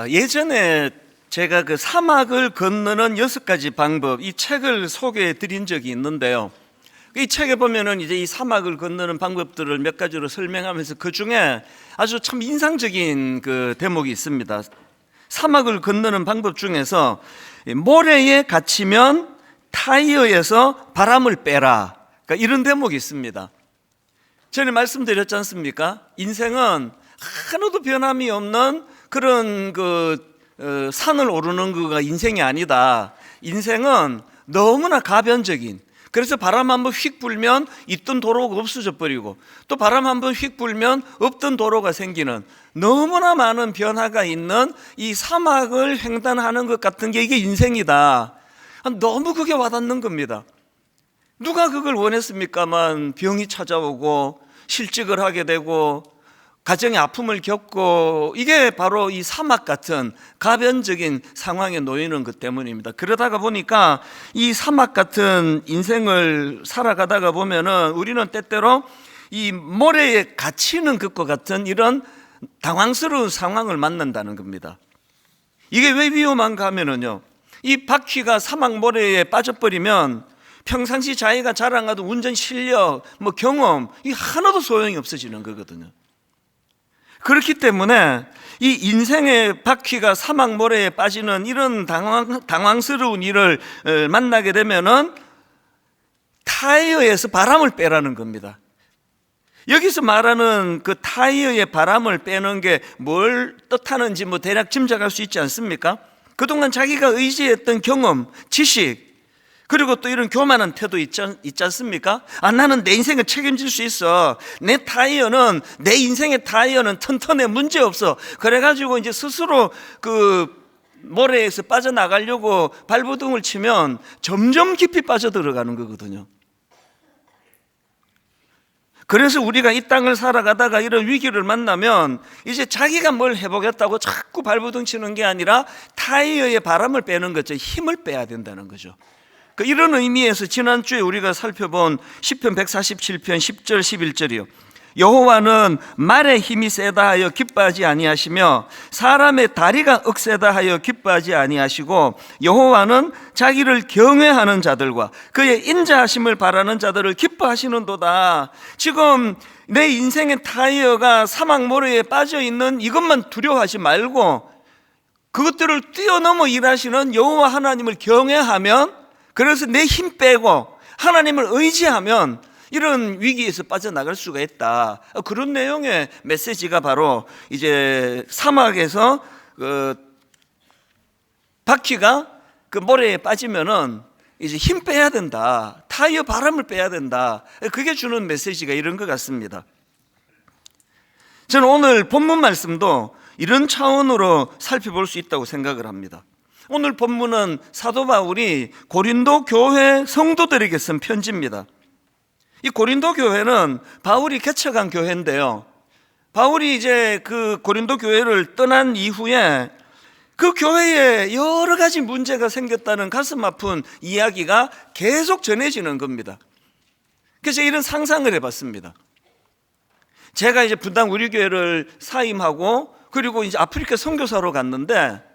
예전에 제가 그 사막을 건너는 6가지 방법, 이 책을 소개해 드린 적이 있는데요. 이 책에 보면은 이제 이 사막을 건너는 방법들을 몇 가지로 설명하면서 그 중에 아주 참 인상적인 그 대목이 있습니다. 사막을 건너는 방법 중에서 모래에 갇히면 타이어에서 바람을 빼라. 그러니까 이런 대목이 있습니다. 전에 말씀드렸지 않습니까? 인생은 하나도 변함이 없는 그런 산을 오르는 거가 인생이 아니다. 인생은 너무나 가변적인, 그래서 바람 한번 휙 불면 있던 도로가 없어져 버리고 또 바람 한번 휙 불면 없던 도로가 생기는 너무나 많은 변화가 있는 이 사막을 횡단하는 것 같은 게 이게 인생이다. 너무 그게 와닿는 겁니다. 누가 그걸 원했습니까만 병이 찾아오고 실직을 하게 되고 가정의 아픔을 겪고, 이게 바로 이 사막 같은 가변적인 상황에 놓이는 것 때문입니다. 그러다가 보니까 이 사막 같은 인생을 살아가다가 보면은 우리는 때때로 이 모래에 갇히는 것과 같은 이런 당황스러운 상황을 만난다는 겁니다. 이게 왜 위험한가 하면은요, 이 바퀴가 사막 모래에 빠져버리면 평상시 자기가 자랑하던 운전 실력, 경험, 이 하나도 소용이 없어지는 거거든요. 그렇기 때문에 이 인생의 바퀴가 사막 모래에 빠지는 이런 당황스러운 일을 만나게 되면은 타이어에서 바람을 빼라는 겁니다. 여기서 말하는 그 타이어의 바람을 빼는 게 뭘 뜻하는지 대략 짐작할 수 있지 않습니까? 그동안 자기가 의지했던 경험, 지식, 그리고 또 이런 교만한 태도 있지 않습니까? 나는 내 인생을 책임질 수 있어. 내 인생의 타이어는 튼튼해, 문제 없어. 그래가지고 이제 스스로 그 모래에서 빠져나가려고 발버둥을 치면 점점 깊이 빠져들어가는 거거든요. 그래서 우리가 이 땅을 살아가다가 이런 위기를 만나면 이제 자기가 뭘 해보겠다고 자꾸 발버둥 치는 게 아니라 타이어의 바람을 빼는 거죠. 힘을 빼야 된다는 거죠. 이런 의미에서 지난주에 우리가 살펴본 시편 147편 10절 11절이요. 여호와는 말의 힘이 세다 하여 기뻐하지 아니하시며 사람의 다리가 억세다 하여 기뻐하지 아니하시고 여호와는 자기를 경외하는 자들과 그의 인자하심을 바라는 자들을 기뻐하시는도다. 지금 내 인생의 타이어가 사막 모래에 빠져있는 이것만 두려워하지 말고 그것들을 뛰어넘어 일하시는 여호와 하나님을 경외하면, 그래서 내 힘 빼고 하나님을 의지하면 이런 위기에서 빠져나갈 수가 있다. 그런 내용의 메시지가 바로 이제 사막에서 바퀴가 모래에 빠지면은 이제 힘 빼야 된다. 타이어 바람을 빼야 된다. 그게 주는 메시지가 이런 것 같습니다. 저는 오늘 본문 말씀도 이런 차원으로 살펴볼 수 있다고 생각을 합니다. 오늘 본문은 사도 바울이 고린도 교회 성도들에게 쓴 편지입니다. 이 고린도 교회는 바울이 개척한 교회인데요, 바울이 이제 그 고린도 교회를 떠난 이후에 그 교회에 여러 가지 문제가 생겼다는 가슴 아픈 이야기가 계속 전해지는 겁니다. 그래서 이런 상상을 해봤습니다. 제가 이제 분당 우리 교회를 사임하고 그리고 이제 아프리카 선교사로 갔는데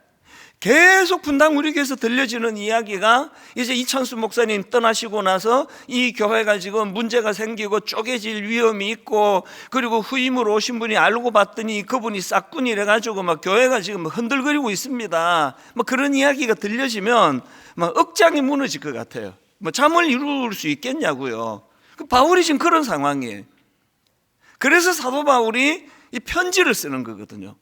계속 분당 우리 교회에서 들려지는 이야기가 이제 이찬수 목사님 떠나시고 나서 이 교회가 지금 문제가 생기고 쪼개질 위험이 있고, 그리고 후임으로 오신 분이 알고 봤더니 그분이 싹군이래 가지고 교회가 지금 흔들거리고 있습니다. 그런 이야기가 들려지면 억장이 무너질 것 같아요. 잠을 이룰 수 있겠냐고요. 바울이 지금 그런 상황이에요. 그래서 사도 바울이 이 편지를 쓰는 거거든요.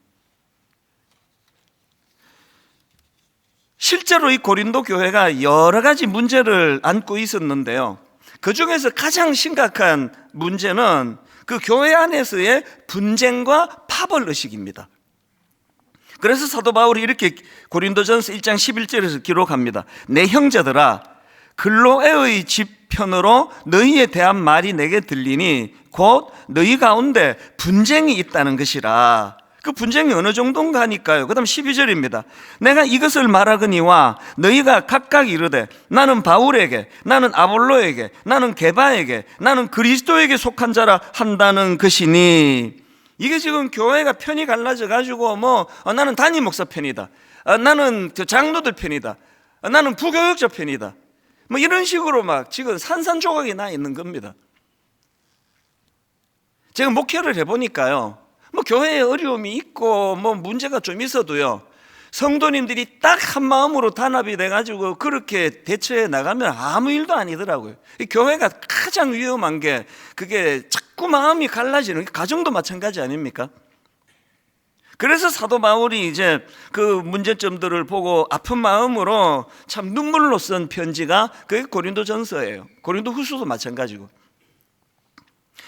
실제로 이 고린도 교회가 여러 가지 문제를 안고 있었는데요, 그 중에서 가장 심각한 문제는 그 교회 안에서의 분쟁과 파벌의식입니다. 그래서 사도 바울이 이렇게 고린도전서 1장 11절에서 기록합니다. 내 형제들아, 글로에의 집 편으로 너희에 대한 말이 내게 들리니 곧 너희 가운데 분쟁이 있다는 것이라. 그 분쟁이 어느 정도인가 하니까요. 그 다음 12절입니다. 내가 이것을 말하거니와 너희가 각각 이르되 나는 바울에게, 나는 아볼로에게, 나는 게바에게, 나는 그리스도에게 속한 자라 한다는 것이니, 이게 지금 교회가 편이 갈라져 가지고 나는 담임 목사 편이다, 나는 장로들 편이다, 나는 부교육자 편이다, 이런 식으로 막 지금 산산조각이 나 있는 겁니다. 제가 목회를 해보니까요, 교회에 어려움이 있고 문제가 좀 있어도요, 성도님들이 딱 한 마음으로 단합이 돼가지고 그렇게 대처해 나가면 아무 일도 아니더라고요. 교회가 가장 위험한 게 그게 자꾸 마음이 갈라지는, 가정도 마찬가지 아닙니까? 그래서 사도 바울이 이제 그 문제점들을 보고 아픈 마음으로 참 눈물로 쓴 편지가 그게 고린도전서예요. 고린도후서도 마찬가지고.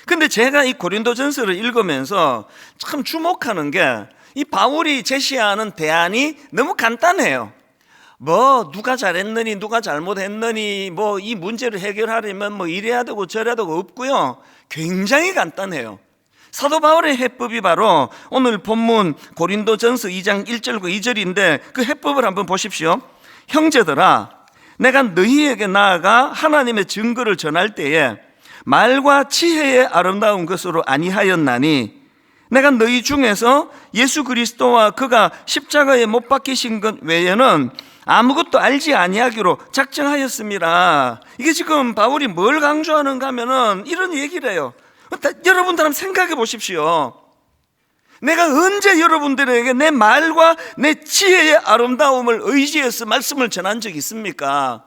근데 제가 이 고린도전서를 읽으면서 참 주목하는 게 이 바울이 제시하는 대안이 너무 간단해요. 누가 잘했느니 누가 잘못했느니 이 문제를 해결하려면 이래야 되고 저래야 되고 없고요, 굉장히 간단해요. 사도 바울의 해법이 바로 오늘 본문 고린도전서 2장 1절과 2절인데 그 해법을 한번 보십시오. 형제들아, 내가 너희에게 나아가 하나님의 증거를 전할 때에 말과 지혜의 아름다운 것으로 아니하였나니 내가 너희 중에서 예수 그리스도와 그가 십자가에 못 박히신 것 외에는 아무것도 알지 아니하기로 작정하였습니다. 이게 지금 바울이 뭘 강조하는가 하면은 이런 얘기를 해요. 여러분들 한번 생각해 보십시오. 내가 언제 여러분들에게 내 말과 내 지혜의 아름다움을 의지해서 말씀을 전한 적이 있습니까?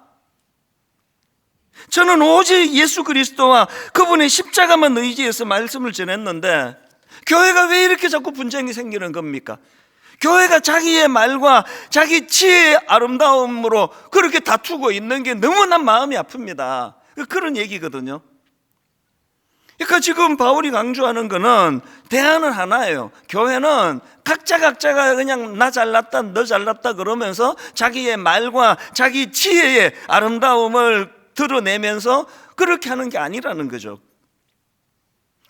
저는 오직 예수 그리스도와 그분의 십자가만 의지해서 말씀을 전했는데 교회가 왜 이렇게 자꾸 분쟁이 생기는 겁니까? 교회가 자기의 말과 자기 지혜의 아름다움으로 그렇게 다투고 있는 게 너무나 마음이 아픕니다. 그런 얘기거든요. 그러니까 지금 바울이 강조하는 거는 대안은 하나예요. 교회는 각자가 그냥 나 잘났다 너 잘났다 그러면서 자기의 말과 자기 지혜의 아름다움을 드러내면서 그렇게 하는 게 아니라는 거죠.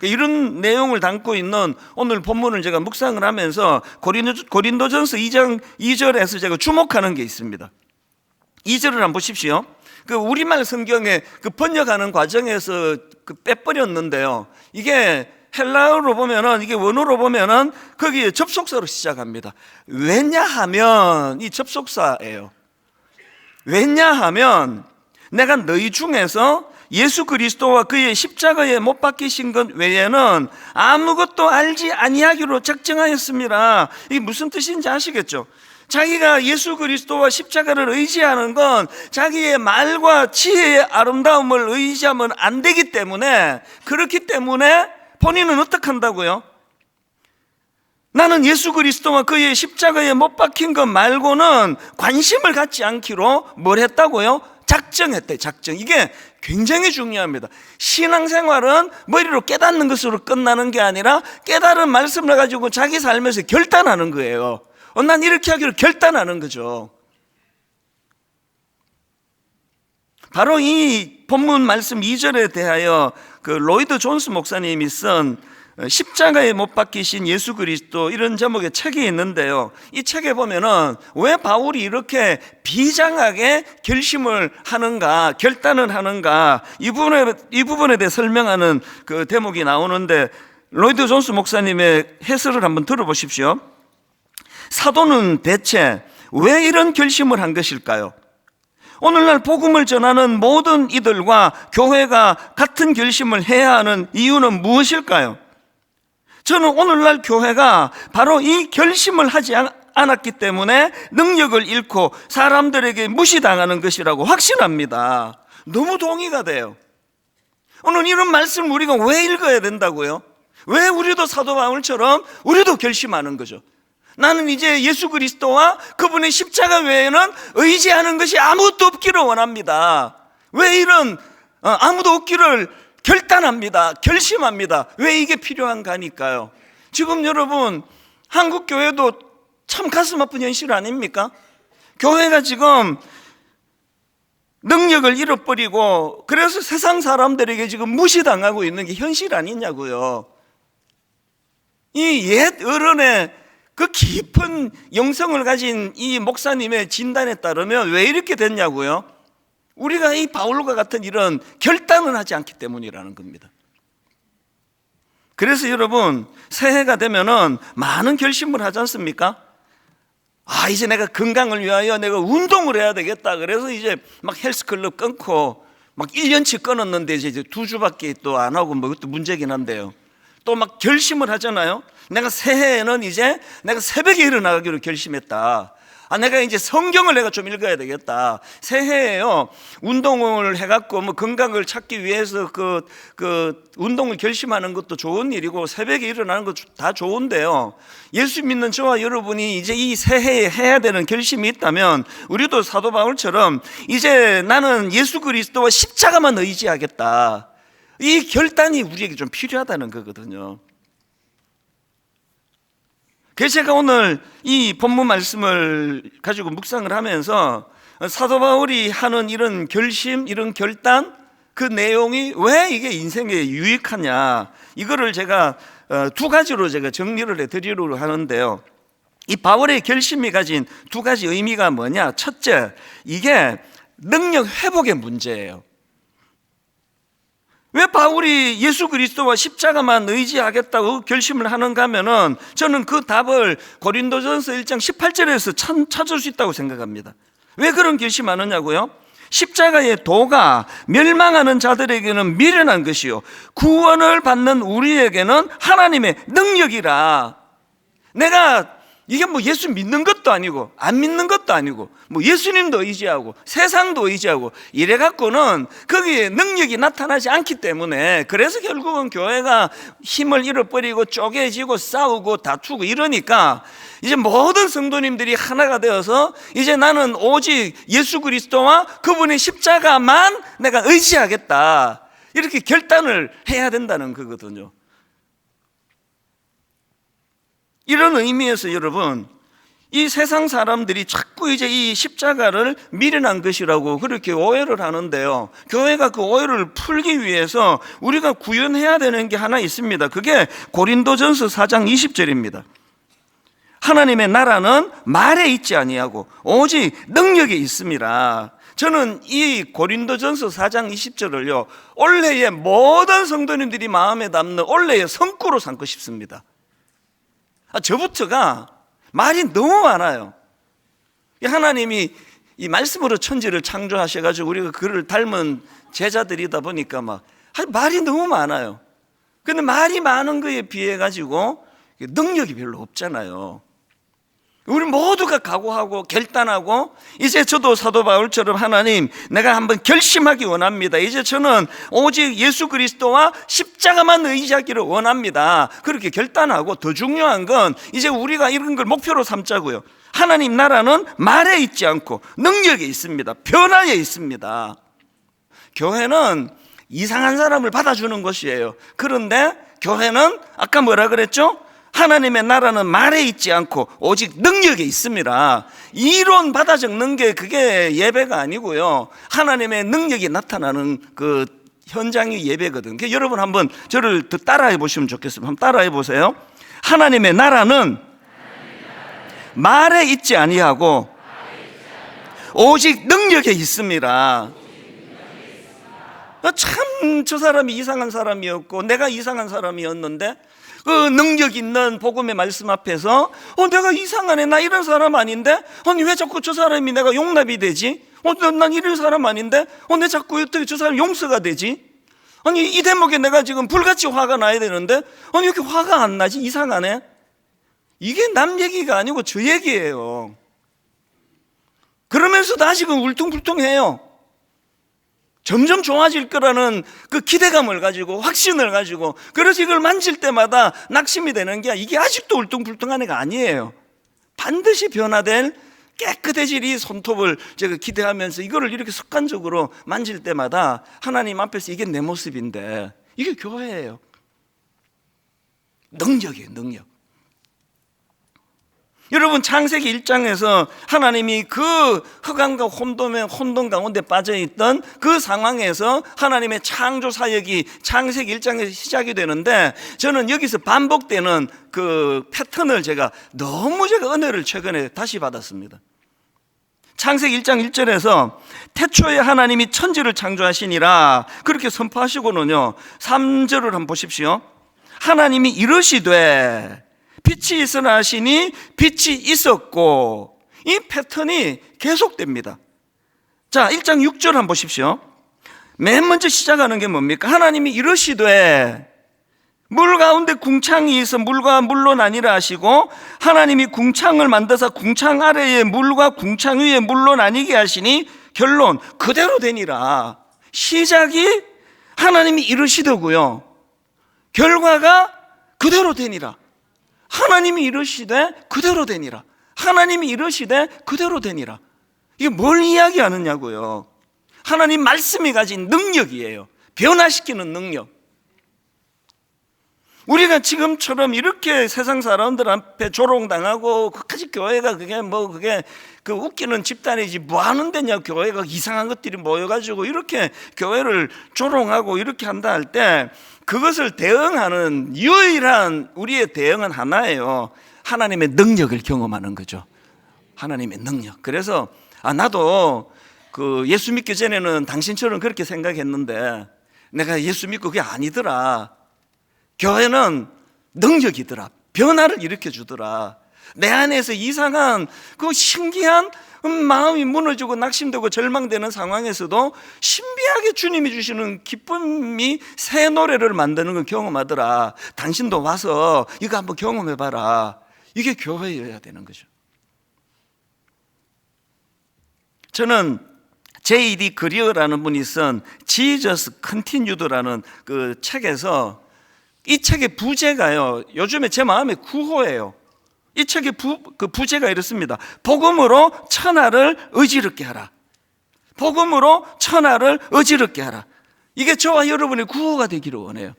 이런 내용을 담고 있는 오늘 본문을 제가 묵상을 하면서 고린도전서 2장 2절에서 제가 주목하는 게 있습니다. 2절을 한번 보십시오. 그 우리말 성경에 그 번역하는 과정에서 빼버렸는데요, 이게 헬라어로 보면은, 이게 원어로 보면은 거기에 접속사로 시작합니다. 왜냐하면, 이 접속사예요. 왜냐하면 내가 너희 중에서 예수 그리스도와 그의 십자가에 못 박히신 것 외에는 아무것도 알지 아니하기로 작정하였습니다. 이게 무슨 뜻인지 아시겠죠? 자기가 예수 그리스도와 십자가를 의지하는 건 자기의 말과 지혜의 아름다움을 의지하면 안 되기 때문에, 그렇기 때문에 본인은 어떻게 한다고요? 나는 예수 그리스도와 그의 십자가에 못 박힌 것 말고는 관심을 갖지 않기로 뭘 했다고요? 작정했대, 작정. 이게 굉장히 중요합니다. 신앙생활은 머리로 깨닫는 것으로 끝나는 게 아니라 깨달은 말씀을 가지고 자기 삶에서 결단하는 거예요. 난 이렇게 하기로 결단하는 거죠. 바로 이 본문 말씀 2절에 대하여 그 로이드 존스 목사님이 쓴 십자가에 못 박히신 예수 그리스도, 이런 제목의 책이 있는데요, 이 책에 보면은 왜 바울이 이렇게 비장하게 결심을 하는가, 결단을 하는가, 이 부분에 대해 설명하는 그 대목이 나오는데, 로이드 존스 목사님의 해설을 한번 들어보십시오. 사도는 대체 왜 이런 결심을 한 것일까요? 오늘날 복음을 전하는 모든 이들과 교회가 같은 결심을 해야 하는 이유는 무엇일까요? 저는 오늘날 교회가 바로 이 결심을 하지 않았기 때문에 능력을 잃고 사람들에게 무시당하는 것이라고 확신합니다. 너무 동의가 돼요. 오늘 이런 말씀 우리가 왜 읽어야 된다고요? 왜 우리도 사도 바울처럼 우리도 결심하는 거죠? 나는 이제 예수 그리스도와 그분의 십자가 외에는 의지하는 것이 아무것도 없기를 원합니다. 왜 이런 아무도 없기를 결단합니다. 결심합니다. 왜 이게 필요한가 하니까요. 지금 여러분, 한국 교회도 참 가슴 아픈 현실 아닙니까? 교회가 지금 능력을 잃어버리고 그래서 세상 사람들에게 지금 무시당하고 있는 게 현실 아니냐고요. 이 옛 어른의 그 깊은 영성을 가진 이 목사님의 진단에 따르면 왜 이렇게 됐냐고요? 우리가 이 바울과 같은 이런 결단을 하지 않기 때문이라는 겁니다. 그래서 여러분, 새해가 되면은 많은 결심을 하지 않습니까? 이제 내가 건강을 위하여 내가 운동을 해야 되겠다. 그래서 이제 막 헬스클럽 끊고 막 1년치 끊었는데 이제 2주밖에 또 안 하고 뭐 그것도 문제긴 한데요. 또 막 결심을 하잖아요. 내가 새해에는 이제 내가 새벽에 일어나기로 결심했다. 내가 이제 성경을 내가 좀 읽어야 되겠다. 새해에요, 운동을 해갖고 뭐 건강을 찾기 위해서 그 운동을 결심하는 것도 좋은 일이고 새벽에 일어나는 것도 다 좋은데요. 예수 믿는 저와 여러분이 이제 이 새해에 해야 되는 결심이 있다면 우리도 사도 바울처럼 이제 나는 예수 그리스도와 십자가만 의지하겠다. 이 결단이 우리에게 좀 필요하다는 거거든요. 그래서 제가 오늘 이 본문 말씀을 가지고 묵상을 하면서 사도 바울이 하는 이런 결심, 이런 결단, 그 내용이 왜 이게 인생에 유익하냐, 이거를 제가 2가지로 제가 정리를 해드리려고 하는데요. 이 바울의 결심이 가진 2가지 의미가 뭐냐? 첫째, 이게 능력 회복의 문제예요. 왜 바울이 예수 그리스도와 십자가만 의지하겠다고 결심을 하는가 하면은 저는 그 답을 고린도전서 1장 18절에서 찾을 수 있다고 생각합니다. 왜 그런 결심하느냐고요? 십자가의 도가 멸망하는 자들에게는 미련한 것이요 구원을 받는 우리에게는 하나님의 능력이라. 내가 이게 뭐 예수 믿는 것도 아니고 안 믿는 것도 아니고 뭐 예수님도 의지하고 세상도 의지하고 이래 갖고는 거기에 능력이 나타나지 않기 때문에, 그래서 결국은 교회가 힘을 잃어버리고 쪼개지고 싸우고 다투고 이러니까 이제 모든 성도님들이 하나가 되어서 이제 나는 오직 예수 그리스도와 그분의 십자가만 내가 의지하겠다, 이렇게 결단을 해야 된다는 거거든요. 이런 의미에서 여러분, 이 세상 사람들이 자꾸 이제 이 십자가를 미련한 것이라고 그렇게 오해를 하는데요. 교회가 그 오해를 풀기 위해서 우리가 구현해야 되는 게 하나 있습니다. 그게 고린도전서 4장 20절입니다. 하나님의 나라는 말에 있지 아니하고 오직 능력에 있습니다. 저는 이 고린도전서 4장 20절을요, 올해의 모든 성도님들이 마음에 담는 올해의 성구로 삼고 싶습니다. 저부터가 말이 너무 많아요. 하나님이 이 말씀으로 천지를 창조하셔가지고 우리가 그를 닮은 제자들이다 보니까 막 말이 너무 많아요. 근데 말이 많은 거에 비해 가지고 능력이 별로 없잖아요. 우리 모두가 각오하고 결단하고 이제 저도 사도 바울처럼 하나님, 내가 한번 결심하기 원합니다. 이제 저는 오직 예수 그리스도와 십자가만 의지하기를 원합니다. 그렇게 결단하고, 더 중요한 건 이제 우리가 이런 걸 목표로 삼자고요. 하나님 나라는 말에 있지 않고 능력에 있습니다. 변화에 있습니다. 교회는 이상한 사람을 받아주는 것이에요. 그런데 교회는 아까 뭐라 그랬죠? 하나님의 나라는 말에 있지 않고 오직 능력에 있습니다. 이론 받아 적는 게 그게 예배가 아니고요, 하나님의 능력이 나타나는 그 현장이 예배거든요. 그러니까 여러분 한번 저를 더 따라해 보시면 좋겠습니다. 한번 따라해 보세요. 하나님의 나라는 말에 있지 아니하고 오직 능력에 있습니다. 참 저 사람이 이상한 사람이었고 내가 이상한 사람이었는데 그 능력 있는 복음의 말씀 앞에서 내가 이상하네, 나 이런 사람 아닌데, 아니 왜 자꾸 저 사람이 내가 용납이 되지? 난 이런 사람 아닌데, 왜 자꾸 어떻게 저 사람 용서가 되지? 아니 이 대목에 내가 지금 불같이 화가 나야 되는데 아니 이렇게 화가 안 나지? 이상하네. 이게 남 얘기가 아니고 저 얘기예요. 그러면서도 아직은 울퉁불퉁해요. 점점 좋아질 거라는 그 기대감을 가지고 확신을 가지고, 그래서 이걸 만질 때마다 낙심이 되는 게 이게 아직도 울퉁불퉁한 애가 아니에요. 반드시 변화될 깨끗해질 이 손톱을 제가 기대하면서 이거를 이렇게 습관적으로 만질 때마다 하나님 앞에서 이게 내 모습인데, 이게 교회예요. 능력이에요, 능력. 여러분 창세기 1장에서 하나님이 그 흑암과 혼돈 가운데 빠져있던 그 상황에서 하나님의 창조 사역이 창세기 1장에서 시작이 되는데, 저는 여기서 반복되는 그 패턴을 너무 은혜를 최근에 다시 받았습니다. 창세기 1장 1절에서 태초에 하나님이 천지를 창조하시니라 그렇게 선포하시고는요, 3절을 한번 보십시오. 하나님이 이르시되 빛이 있으라 하시니 빛이 있었고, 이 패턴이 계속됩니다. 자, 1장 6절 한번 보십시오. 맨 먼저 시작하는 게 뭡니까? 하나님이 이르시되 물 가운데 궁창이 있어 물과 물로 나뉘라 하시고, 하나님이 궁창을 만드사 궁창 아래에 물과 궁창 위에 물로 나뉘게 하시니 결론 그대로 되니라. 시작이 하나님이 이르시더고요, 결과가 그대로 되니라. 하나님이 이르시되 그대로 되니라. 하나님이 이르시되 그대로 되니라. 이게 뭘 이야기하느냐고요. 하나님 말씀이 가진 능력이에요. 변화시키는 능력. 우리가 지금처럼 이렇게 세상 사람들 앞에 조롱당하고 끝까지 교회가 그게 그 웃기는 집단이지 뭐 하는 데냐, 교회가 이상한 것들이 모여가지고 이렇게 교회를 조롱하고 이렇게 한다 할 때, 그것을 대응하는 유일한 우리의 대응은 하나예요. 하나님의 능력을 경험하는 거죠. 하나님의 능력. 그래서 나도 그 예수 믿기 전에는 당신처럼 그렇게 생각했는데 내가 예수 믿고 그게 아니더라. 교회는 능력이더라. 변화를 일으켜 주더라. 내 안에서 이상한 그 신기한 마음이 무너지고 낙심되고 절망되는 상황에서도 신비하게 주님이 주시는 기쁨이 새 노래를 만드는 걸 경험하더라. 당신도 와서 이거 한번 경험해봐라. 이게 교회여야 되는 거죠. 저는 J.D. 그리어라는 분이 쓴 Jesus Continued라는 그 책에서, 이 책의 부제가요, 요즘에 제 마음의 구호예요. 이 책의 부제가 이렇습니다. 복음으로 천하를 어지럽게 하라. 복음으로 천하를 어지럽게 하라. 이게 저와 여러분의 구호가 되기를 원해요.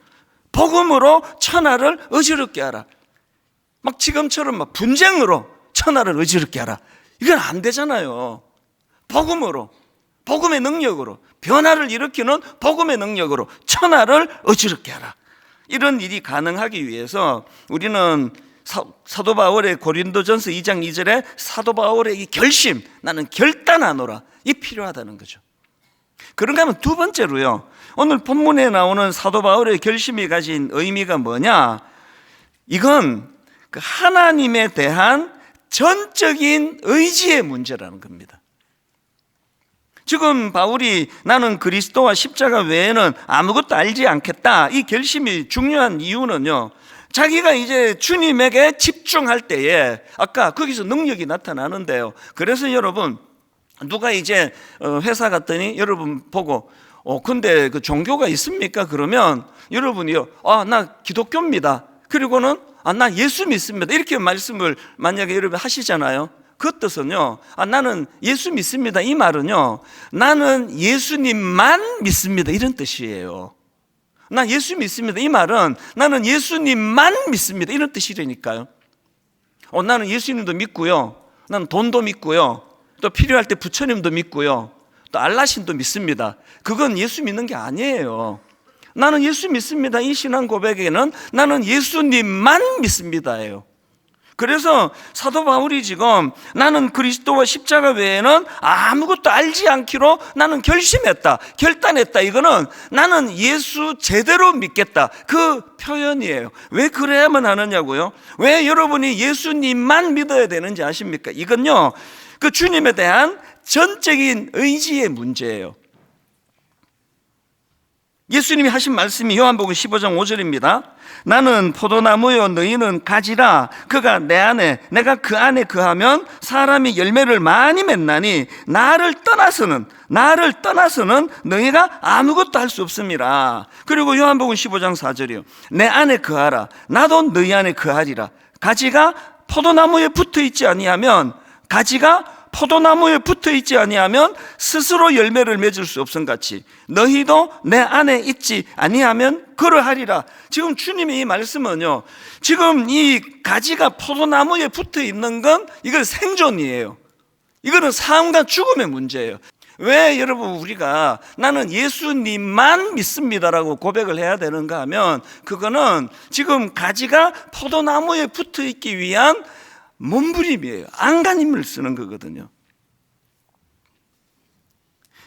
복음으로 천하를 어지럽게 하라. 막 지금처럼 막 분쟁으로 천하를 어지럽게 하라. 이건 안 되잖아요. 복음으로, 복음의 능력으로, 변화를 일으키는 복음의 능력으로 천하를 어지럽게 하라. 이런 일이 가능하기 위해서 우리는 사도 바울의 고린도전서 2장 2절에 사도 바울의 이 결심, 나는 결단하노라, 이 필요하다는 거죠. 그런가 하면 두 번째로요, 오늘 본문에 나오는 사도 바울의 결심이 가진 의미가 뭐냐? 이건 그 하나님에 대한 전적인 의지의 문제라는 겁니다. 지금 바울이 나는 그리스도와 십자가 외에는 아무것도 알지 않겠다, 이 결심이 중요한 이유는요, 자기가 이제 주님에게 집중할 때에 아까 거기서 능력이 나타나는데요. 그래서 여러분, 누가 이제 회사 갔더니 여러분 보고 근데 그 종교가 있습니까? 그러면 여러분이요, 나 기독교입니다. 그리고는 나 예수 믿습니다. 이렇게 말씀을 만약에 여러분 하시잖아요. 그 뜻은요, 나는 예수 믿습니다. 이 말은요, 나는 예수님만 믿습니다. 이런 뜻이에요. 나 예수 믿습니다. 이 말은 나는 예수님만 믿습니다. 이런 뜻이라니까요. 나는 예수님도 믿고요, 나는 돈도 믿고요, 또 필요할 때 부처님도 믿고요, 또 알라신도 믿습니다. 그건 예수 믿는 게 아니에요. 나는 예수 믿습니다. 이 신앙 고백에는 나는 예수님만 믿습니다예요. 그래서 사도 바울이 지금 나는 그리스도와 십자가 외에는 아무것도 알지 않기로 나는 결심했다, 결단했다, 이거는 나는 예수 제대로 믿겠다, 그 표현이에요. 왜 그래야만 하느냐고요? 왜 여러분이 예수님만 믿어야 되는지 아십니까? 이건요, 그 주님에 대한 전적인 의지의 문제예요. 예수님이 하신 말씀이 요한복음 15장 5절입니다. 나는 포도나무요, 너희는 가지라. 그가 내 안에, 내가 그 안에 거하면 사람이 열매를 많이 맺나니 나를 떠나서는 너희가 아무것도 할 수 없습니다. 그리고 요한복음 15장 4절이요. 내 안에 거하라. 나도 너희 안에 거하리라. 가지가 포도나무에 붙어 있지 아니하면 스스로 열매를 맺을 수 없음 같이 너희도 내 안에 있지 아니하면 그러하리라. 지금 주님의 이 말씀은요, 지금 이 가지가 포도나무에 붙어 있는 건 이건 생존이에요. 이거는 삶과 죽음의 문제예요. 왜 여러분 우리가 나는 예수님만 믿습니다라고 고백을 해야 되는가 하면, 그거는 지금 가지가 포도나무에 붙어 있기 위한 몸부림이에요. 안간힘을 쓰는 거거든요.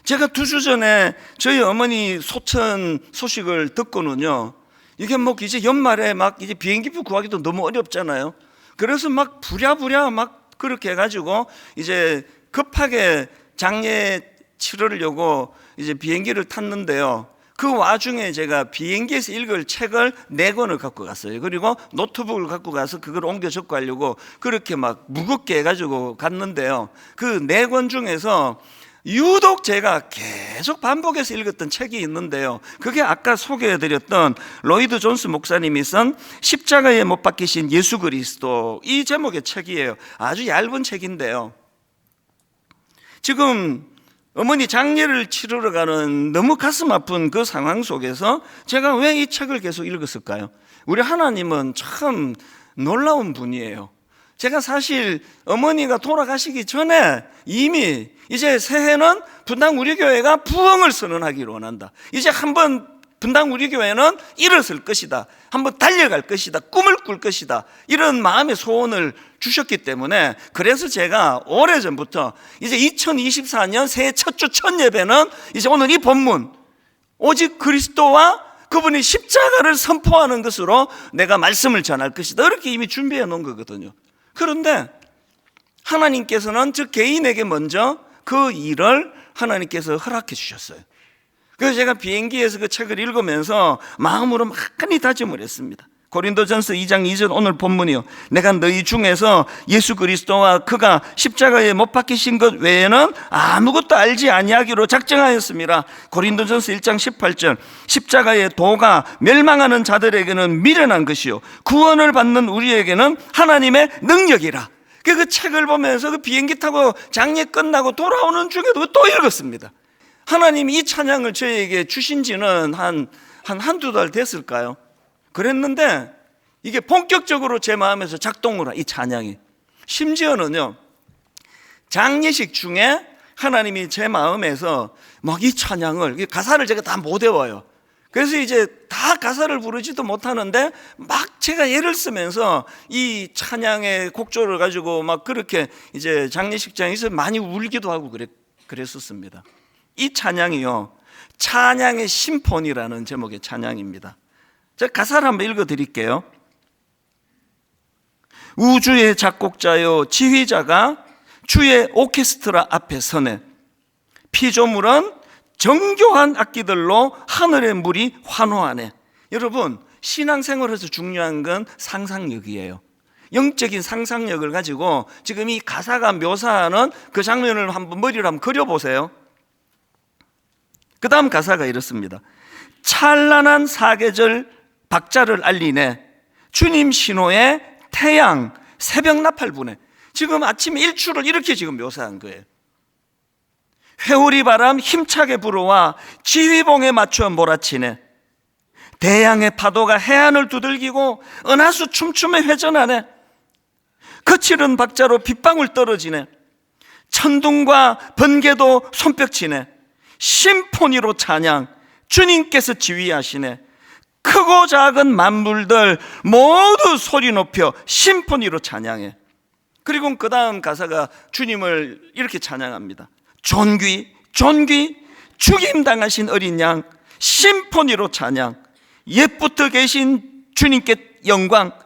제가 2주 전에 저희 어머니 소천 소식을 듣고는요, 이게 뭐 이제 연말에 막 이제 비행기표 구하기도 너무 어렵잖아요. 그래서 막 부랴부랴 막 그렇게 해가지고 이제 급하게 장례 치르려고 이제 비행기를 탔는데요. 그 와중에 제가 비행기에서 읽을 책을 4권을 갖고 갔어요. 그리고 노트북을 갖고 가서 그걸 옮겨 적고 하려고 그렇게 막 무겁게 해가지고 갔는데요. 그 4권 중에서 유독 제가 계속 반복해서 읽었던 책이 있는데요. 그게 아까 소개해드렸던 로이드 존스 목사님이 쓴 십자가에 못 박히신 예수 그리스도, 이 제목의 책이에요. 아주 얇은 책인데요. 지금 어머니 장례를 치르러 가는 너무 가슴 아픈 그 상황 속에서 제가 왜 이 책을 계속 읽었을까요? 우리 하나님은 참 놀라운 분이에요. 제가 사실 어머니가 돌아가시기 전에 이미 이제 새해는 분당 우리 교회가 부흥을 선언하기를 원한다. 이제 한번 분당 우리 교회는 일어설 것이다. 한번 달려갈 것이다. 꿈을 꿀 것이다. 이런 마음의 소원을 주셨기 때문에, 그래서 제가 오래전부터 이제 2024년 새해 첫 주 첫 예배는 이제 오늘 이 본문, 오직 그리스도와 그분이 십자가를 선포하는 것으로 내가 말씀을 전할 것이다, 이렇게 이미 준비해 놓은 거거든요. 그런데 하나님께서는 저 개인에게 먼저 그 일을 하나님께서 허락해 주셨어요. 그래서 제가 비행기에서 그 책을 읽으면서 마음으로 많이 다짐을 했습니다. 고린도전서 2장 2절 오늘 본문이요. 내가 너희 중에서 예수 그리스도와 그가 십자가에 못 박히신 것 외에는 아무것도 알지 아니하기로 작정하였습니다. 고린도전서 1장 18절 십자가의 도가 멸망하는 자들에게는 미련한 것이요 구원을 받는 우리에게는 하나님의 능력이라. 그 책을 보면서 그 비행기 타고 장례 끝나고 돌아오는 중에도 또 읽었습니다. 하나님이 이 찬양을 저에게 주신 지는 한두 달 됐을까요? 그랬는데 이게 본격적으로 제 마음에서 작동을 이 찬양이, 심지어는요 장례식 중에 하나님이 제 마음에서 막 이 찬양을, 가사를 제가 다 못 외워요. 그래서 이제 다 가사를 부르지도 못하는데 막 제가 예를 쓰면서 이 찬양의 곡조를 가지고 막 그렇게 이제 장례식장에서 많이 울기도 하고 그랬었습니다. 이 찬양이요, 찬양의 심포니라는 제목의 찬양입니다. 제가 가사를 한번 읽어드릴게요. 우주의 작곡자요 지휘자가 주의 오케스트라 앞에 서네. 피조물은 정교한 악기들로 하늘의 물이 환호하네. 여러분, 신앙생활에서 중요한 건 상상력이에요. 영적인 상상력을 가지고 지금 이 가사가 묘사하는 그 장면을 한번 머리로 한번 그려보세요. 그 다음 가사가 이렇습니다. 찬란한 사계절 박자를 알리네. 주님 신호에 태양 새벽 나팔 부네. 지금 아침 일출을 이렇게 지금 묘사한 거예요. 회오리 바람 힘차게 불어와 지휘봉에 맞춰 몰아치네. 대양의 파도가 해안을 두들기고 은하수 춤추며 회전하네. 거칠은 박자로 빗방울 떨어지네. 천둥과 번개도 손뼉치네. 심포니로 찬양, 주님께서 지휘하시네. 크고 작은 만물들 모두 소리 높여 심포니로 찬양해. 그리고 그 다음 가사가 주님을 이렇게 찬양합니다. 존귀 존귀 죽임당하신 어린 양 심포니로 찬양. 옛부터 계신 주님께 영광.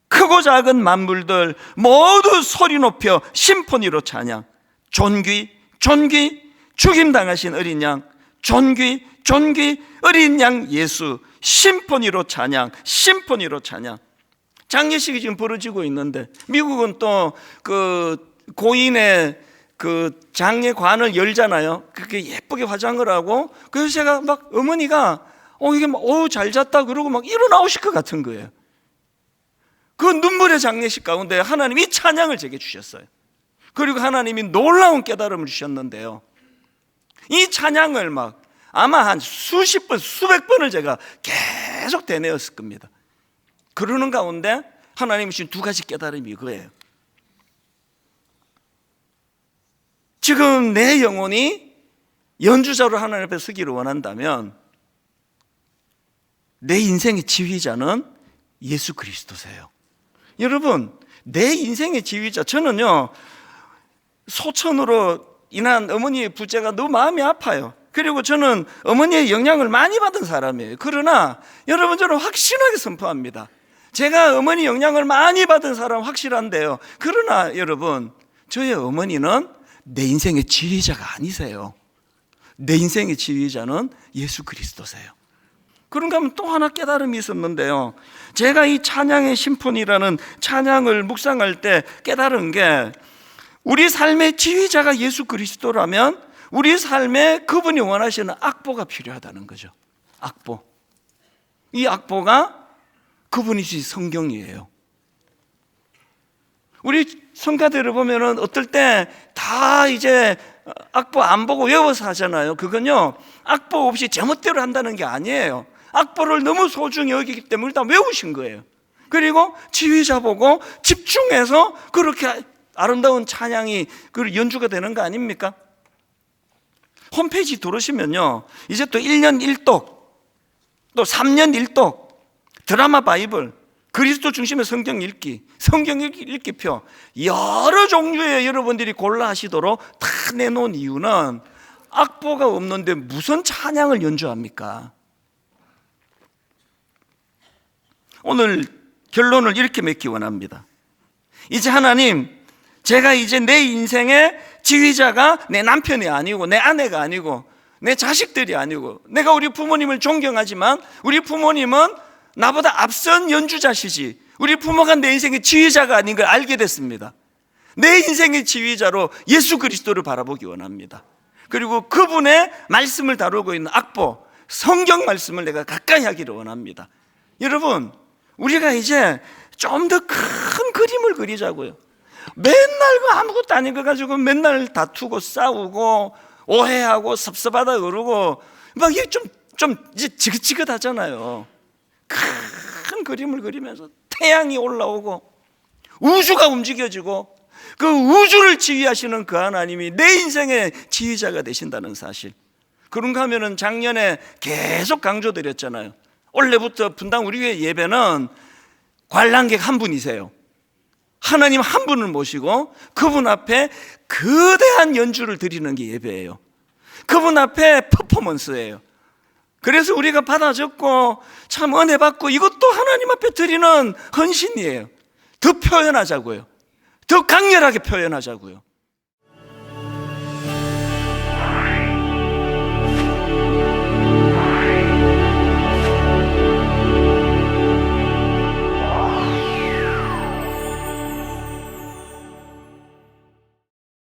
크고 작은 만물들 모두 소리 높여 심포니로 찬양. 존귀 존귀 죽임당하신 어린 양, 존귀 존귀 어린 양 예수 심포니로 찬양, 심포니로 찬양. 장례식이 지금 벌어지고 있는데 미국은 또 그 고인의 그 장례관을 열잖아요. 그렇게 예쁘게 화장을 하고, 그래서 제가 막 어머니가 이게 막 잘 잤다 그러고 막 일어나오실 것 같은 거예요. 그 눈물의 장례식 가운데 하나님이 이 찬양을 제게 주셨어요. 그리고 하나님이 놀라운 깨달음을 주셨는데요, 이 찬양을 막 아마 한 수십 번, 수백 번을 제가 계속 되뇌었을 겁니다. 그러는 가운데 하나님이 주신 두 가지 깨달음이 이거예요. 지금 내 영혼이 연주자로 하나님 앞에 서기를 원한다면 내 인생의 지휘자는 예수 그리스도세요. 여러분, 내 인생의 지휘자, 저는요 소천으로 인한 어머니의 부재가 너무 마음이 아파요. 그리고 저는 어머니의 영향을 많이 받은 사람이에요. 그러나 여러분, 저는 확실하게 선포합니다. 제가 어머니 영향을 많이 받은 사람 확실한데요. 그러나 여러분, 저의 어머니는 내 인생의 지휘자가 아니세요. 내 인생의 지휘자는 예수 그리스도세요. 그런가 하면 또 하나 깨달음이 있었는데요. 제가 이 찬양의 심폰이라는 찬양을 묵상할 때 깨달은 게, 우리 삶의 지휘자가 예수 그리스도라면 우리 삶에 그분이 원하시는 악보가 필요하다는 거죠. 악보. 이 악보가 그분이시 성경이에요. 우리 성가대를 보면은 어떨 때 다 이제 악보 안 보고 외워서 하잖아요. 그건요, 악보 없이 제멋대로 한다는 게 아니에요. 악보를 너무 소중히 여기기 때문에 일단 외우신 거예요. 그리고 지휘자 보고 집중해서 그렇게 아름다운 찬양이 연주가 되는 거 아닙니까? 홈페이지 들어오시면요, 이제 또 1년 1독, 또 3년 1독, 드라마 바이블, 그리스도 중심의 성경 읽기, 성경 읽기표, 여러 종류의 여러분들이 골라 하시도록 다 내놓은 이유는 악보가 없는데 무슨 찬양을 연주합니까? 오늘 결론을 이렇게 맺기 원합니다. 이제 하나님, 제가 이제 내 인생의 지휘자가 내 남편이 아니고 내 아내가 아니고 내 자식들이 아니고, 내가 우리 부모님을 존경하지만 우리 부모님은 나보다 앞선 연주자시지, 우리 부모가 내 인생의 지휘자가 아닌 걸 알게 됐습니다. 내 인생의 지휘자로 예수 그리스도를 바라보기 원합니다. 그리고 그분의 말씀을 다루고 있는 악보, 성경 말씀을 내가 가까이 하기를 원합니다. 여러분, 우리가 이제 좀 더 큰 그림을 그리자고요. 맨날 그 아무것도 아닌 거 가지고 맨날 다투고 싸우고 오해하고 섭섭하다 그러고 막 이게 좀 이제 지긋지긋하잖아요. 큰 그림을 그리면서 태양이 올라오고 우주가 움직여지고 그 우주를 지휘하시는 그 하나님이 내 인생의 지휘자가 되신다는 사실, 그런가 하면은 작년에 계속 강조드렸잖아요. 올해부터 분당 우리 교회 예배는 관람객 한 분이세요. 하나님 한 분을 모시고 그분 앞에 거대한 연주를 드리는 게 예배예요. 그분 앞에 퍼포먼스예요. 그래서 우리가 받아 적고 참 은혜 받고 이것도 하나님 앞에 드리는 헌신이에요. 더 표현하자고요. 더 강렬하게 표현하자고요.